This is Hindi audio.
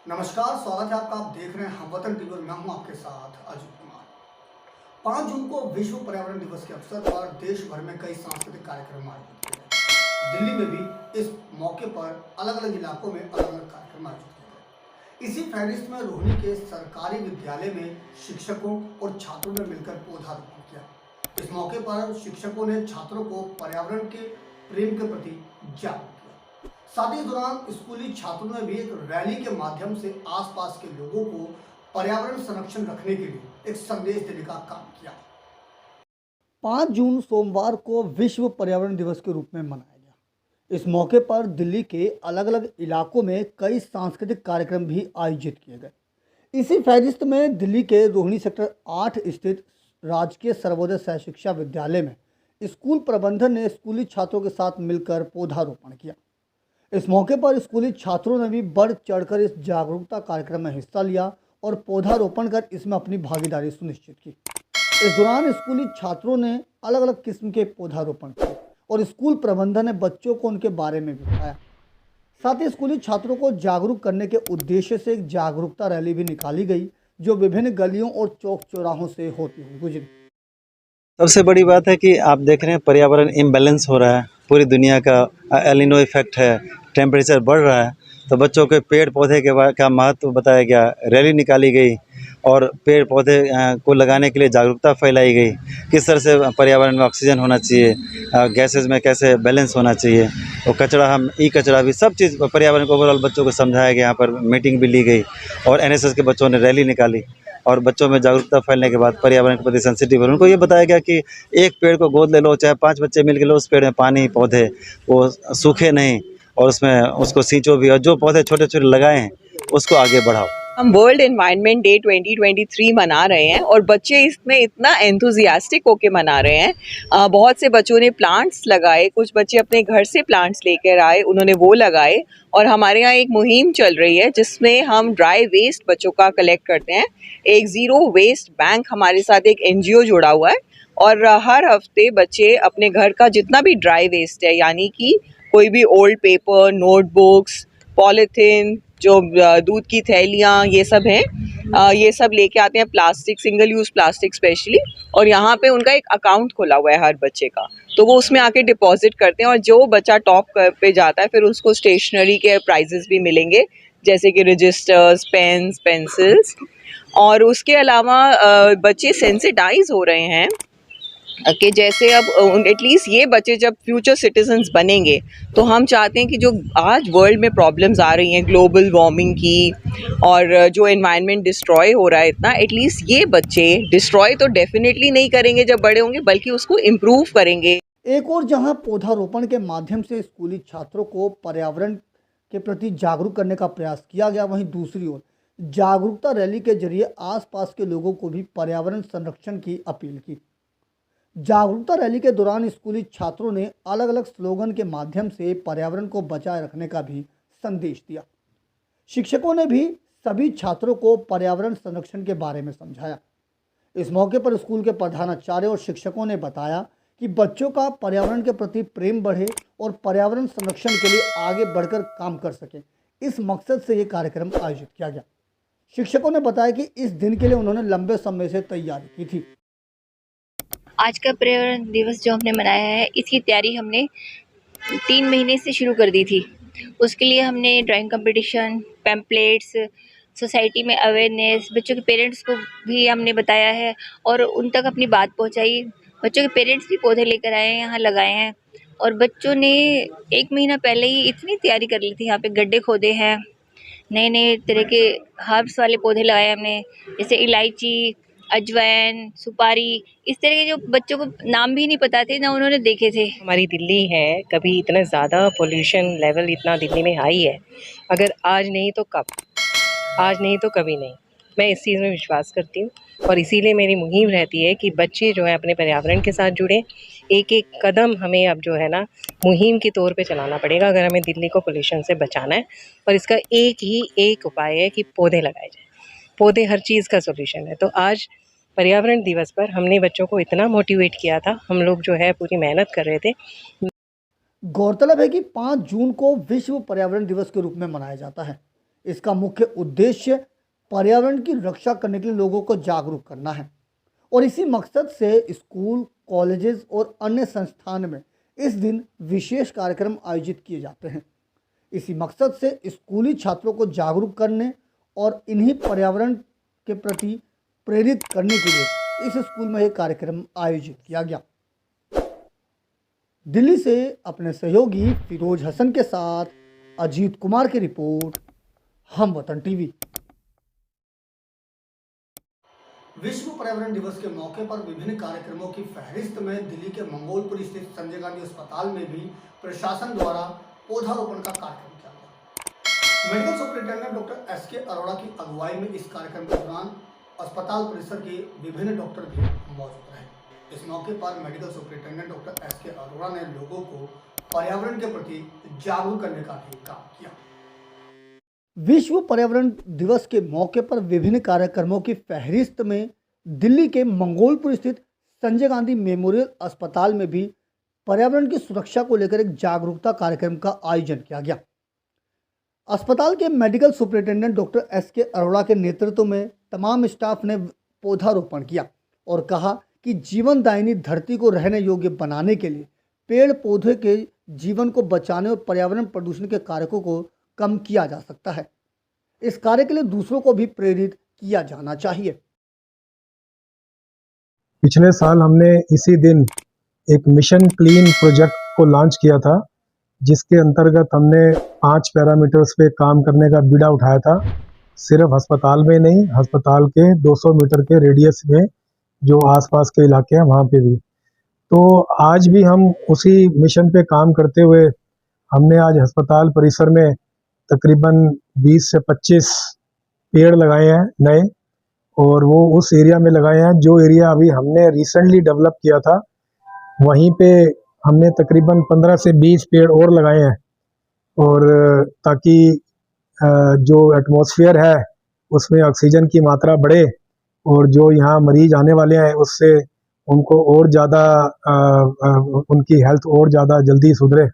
नमस्कार, स्वागत है आपका। आप देख रहे हैं हमवतन टीवी और मैं हूं आपके साथ अजीत कुमार। 5 जून को विश्व पर्यावरण दिवस के अवसर पर देश भर में कई सांस्कृतिक कार्यक्रम आयोजित किए गए। दिल्ली में भी इस मौके पर अलग अलग इलाकों में अलग अलग कार्यक्रम आयोजित किए गए। इसी फहरिस्त में रोहिणी के सरकारी विद्यालय में शिक्षकों और छात्रों ने मिलकर पौधारोपण किया। इस मौके पर शिक्षकों ने छात्रों को पर्यावरण के प्रेम के प्रति जागरूक किया। साथ ही इस दौरान स्कूली छात्रों ने भी एक रैली के माध्यम से आसपास के लोगों को पर्यावरण संरक्षण रखने के लिए एक संदेश देने का काम किया। 5 जून सोमवार को विश्व पर्यावरण दिवस के रूप में मनाया गया। इस मौके पर दिल्ली के अलग अलग इलाकों में कई सांस्कृतिक कार्यक्रम भी आयोजित किए गए। इसी फहरिस्त में दिल्ली के रोहिणी सेक्टर 8 स्थित राजकीय सर्वोदय सह शिक्षा विद्यालय में स्कूल प्रबंधन ने स्कूली छात्रों के साथ मिलकर पौधारोपण किया। इस मौके पर स्कूली छात्रों ने भी बढ़ चढ़कर इस जागरूकता कार्यक्रम में हिस्सा लिया और पौधारोपण कर इसमें अपनी भागीदारी सुनिश्चित की। इस दौरान स्कूली छात्रों ने अलग अलग किस्म के पौधारोपण किए और स्कूल प्रबंधन ने बच्चों को उनके बारे में बताया। साथ ही स्कूली छात्रों को जागरूक करने के उद्देश्य से एक जागरूकता रैली भी निकाली गई, जो विभिन्न गलियों और चौक चौराहों से होती हुई गुजरी। सबसे बड़ी बात है कि आप देख रहे हैं पर्यावरण इम्बैलेंस हो रहा है, पूरी दुनिया का एलिनो इफेक्ट है, टेम्परेचर बढ़ रहा है। तो बच्चों के पेड़ पौधे का महत्व बताया गया, रैली निकाली गई और पेड़ पौधे को लगाने के लिए जागरूकता फैलाई गई। किस तरह से पर्यावरण में ऑक्सीजन होना चाहिए, गैसेस में कैसे बैलेंस होना चाहिए, और कचरा हम ई कचरा भी सब चीज़ पर्यावरण को ओवरऑल बच्चों को समझाया गया। यहाँ पर मीटिंग भी ली गई और एनएसएस के बच्चों ने रैली निकाली और बच्चों में जागरूकता फैलने के बाद पर्यावरण के प्रति सेंसिटिव है। उनको ये बताया गया कि एक पेड़ को गोद ले लो, चाहे 5 बच्चे मिल के लो, उस पेड़ में पानी पौधे वो सूखे नहीं और उसमें उसको सींचो भी, और जो पौधे छोटे छोटे लगाए हैं उसको आगे बढ़ाओ। हम वर्ल्ड एनवायरनमेंट डे 2023 मना रहे हैं और बच्चे इसमें इतना एंथुजियास्टिक होके मना रहे हैं। बहुत से बच्चों ने प्लांट्स लगाए, कुछ बच्चे अपने घर से प्लांट्स लेकर आए, उन्होंने वो लगाए। और हमारे यहाँ एक मुहिम चल रही है जिसमें हम ड्राई वेस्ट बच्चों का कलेक्ट करते हैं। एक ज़ीरो वेस्ट बैंक हमारे साथ एक एनजीओ जुड़ा हुआ है और हर हफ्ते बच्चे अपने घर का जितना भी ड्राई वेस्ट है, यानी कि कोई भी ओल्ड पेपर, नोटबुक्स, पॉलीथीन, जो दूध की थैलियाँ, ये सब हैं, ये सब लेके आते हैं, plastic, single use plastic specially. और यहाँ पे उनका एक अकाउंट खोला हुआ है हर बच्चे का, तो वो उसमें आके डिपॉजिट करते हैं और जो बच्चा टॉप पे जाता है फिर उसको स्टेशनरी के प्राइजेस भी मिलेंगे, जैसे कि रजिस्टर्स, पेन्स, पेंसिल्स। और उसके अलावा बच्चे सेंसिटाइज हो रहे हैं कि जैसे अब एटलीस्ट ये बच्चे जब फ्यूचर सिटीजन्स बनेंगे तो हम चाहते हैं कि जो आज वर्ल्ड में प्रॉब्लम्स आ रही हैं ग्लोबल वार्मिंग की और जो एनवायरनमेंट डिस्ट्रॉय हो रहा है इतना, एटलीस्ट ये बच्चे डिस्ट्रॉय तो डेफिनेटली नहीं करेंगे जब बड़े होंगे, बल्कि उसको इम्प्रूव करेंगे। एक और जहां पौधारोपण के माध्यम से स्कूली छात्रों को पर्यावरण के प्रति जागरूक करने का प्रयास किया गया, वहीं दूसरी ओर जागरूकता रैली के जरिए आसपास के लोगों को भी पर्यावरण संरक्षण की अपील की। जागरूकता रैली के दौरान स्कूली छात्रों ने अलग अलग स्लोगन के माध्यम से पर्यावरण को बचाए रखने का भी संदेश दिया। शिक्षकों ने भी सभी छात्रों को पर्यावरण संरक्षण के बारे में समझाया। इस मौके पर स्कूल के प्रधानाचार्य और शिक्षकों ने बताया कि बच्चों का पर्यावरण के प्रति प्रेम बढ़े और पर्यावरण संरक्षण के लिए आगे बढ़कर काम कर सके, इस मकसद से ये कार्यक्रम आयोजित किया गया। शिक्षकों ने बताया कि इस दिन के लिए उन्होंने लंबे समय से तैयारी की थी। आज का पर्यावरण दिवस जो हमने मनाया है, इसकी तैयारी हमने 3 महीने से शुरू कर दी थी। उसके लिए हमने ड्राइंग कंपटीशन, पैम्पलेट्स, सोसाइटी में अवेयरनेस, बच्चों के पेरेंट्स को भी हमने बताया है और उन तक अपनी बात पहुंचाई। बच्चों के पेरेंट्स भी पौधे लेकर आए हैं, यहाँ लगाए हैं और बच्चों ने 1 महीना पहले ही इतनी तैयारी कर ली थी। यहाँ पे गड्ढे खोदे हैं, नए नए तरह के हर्ब्स वाले पौधे लगाए हमने, जैसे इलायची, अजवाइन, सुपारी, इस तरह के जो बच्चों को नाम भी नहीं पता थे ना उन्होंने देखे थे। हमारी दिल्ली है, कभी इतना ज़्यादा पोल्यूशन लेवल इतना दिल्ली में हाई है, अगर आज नहीं तो कब, आज नहीं तो कभी नहीं। मैं इस चीज़ में विश्वास करती हूँ और इसीलिए मेरी मुहिम रहती है कि बच्चे जो है अपने पर्यावरण के साथ जुड़े। एक एक कदम हमें अब जो है ना मुहिम के तौर पे चलाना पड़ेगा अगर हमें दिल्ली को पोल्यूशन से बचाना है। और इसका एक उपाय है कि पौधे लगाए जाएँ। पौधे हर चीज़ का सॉल्यूशन है। तो आज पर्यावरण दिवस पर हमने बच्चों को इतना मोटिवेट किया था, हम लोग जो है पूरी मेहनत कर रहे थे। गौरतलब है कि 5 जून को विश्व पर्यावरण दिवस के रूप में मनाया जाता है। इसका मुख्य उद्देश्य पर्यावरण की रक्षा करने के लिए लोगों को जागरूक करना है और इसी मकसद से स्कूल, कॉलेजेस और अन्य संस्थान में इस दिन विशेष कार्यक्रम आयोजित किए जाते हैं। इसी मकसद से स्कूली छात्रों को जागरूक करने और इन्हीं पर्यावरण के प्रति प्रेरित करने के लिए इस स्कूल में एक कार्यक्रम आयोजित किया गया। दिल्ली से अपने सहयोगी फिरोज हसन के साथ अजीत कुमार की रिपोर्ट, हम वतन टीवी। विश्व पर्यावरण दिवस के मौके पर विभिन्न कार्यक्रमों की फहरिस्त में दिल्ली के मंगोलपुर स्थित संजय गांधी अस्पताल में भी प्रशासन द्वारा पौधारोपण का कार्यक्रम किया गया। मेडिकल सुपरिटेंडेंट डॉक्टर एस के अरोड़ा की अगुवाई में इस कार्यक्रम के दौरान अस्पताल परिसर के विभिन्न डॉक्टर भी मौजूद रहे। इस मौके पर मेडिकल सुपरिटेंडेंट डॉक्टर एस के अरोड़ा ने लोगों को पर्यावरण के प्रति जागरूक करने का भी काम किया। विश्व पर्यावरण दिवस के मौके पर विभिन्न कार्यक्रमों की फहरिस्त में दिल्ली के मंगोलपुर स्थित संजय गांधी मेमोरियल अस्पताल में भी पर्यावरण की सुरक्षा को लेकर एक जागरूकता कार्यक्रम का आयोजन किया गया। अस्पताल के मेडिकल सुपरिटेंडेंट डॉक्टर एस के अरोड़ा के नेतृत्व में तमाम स्टाफ ने पौधारोपण किया और कहा कि जीवनदायिनी धरती को रहने योग्य बनाने के लिए पेड़ पौधे के जीवन को बचाने और पर्यावरण प्रदूषण के कारकों को कम किया जा सकता है। इस कार्य के लिए दूसरों को भी प्रेरित किया जाना चाहिए। पिछले साल हमने इसी दिन एक मिशन क्लीन प्रोजेक्ट को लॉन्च किया था, जिसके अंतर्गत हमने 5 पैरामीटर्स पे काम करने का बीड़ा उठाया था। सिर्फ अस्पताल में नहीं, अस्पताल के 200 मीटर के रेडियस में जो आसपास के इलाके हैं वहाँ पे भी। तो आज भी हम उसी मिशन पे काम करते हुए हमने आज अस्पताल परिसर में तकरीबन 20 से 25 पेड़ लगाए हैं नए, और वो उस एरिया में लगाए हैं जो एरिया अभी हमने रिसेंटली डेवलप किया था। वहीं पे हमने तकरीबन 15 से 20 पेड़ और लगाए हैं, और ताकि जो एटमॉस्फेयर है उसमें ऑक्सीजन की मात्रा बढ़े और जो यहाँ मरीज आने वाले हैं उससे उनको और ज़्यादा उनकी हेल्थ और ज़्यादा जल्दी सुधरे।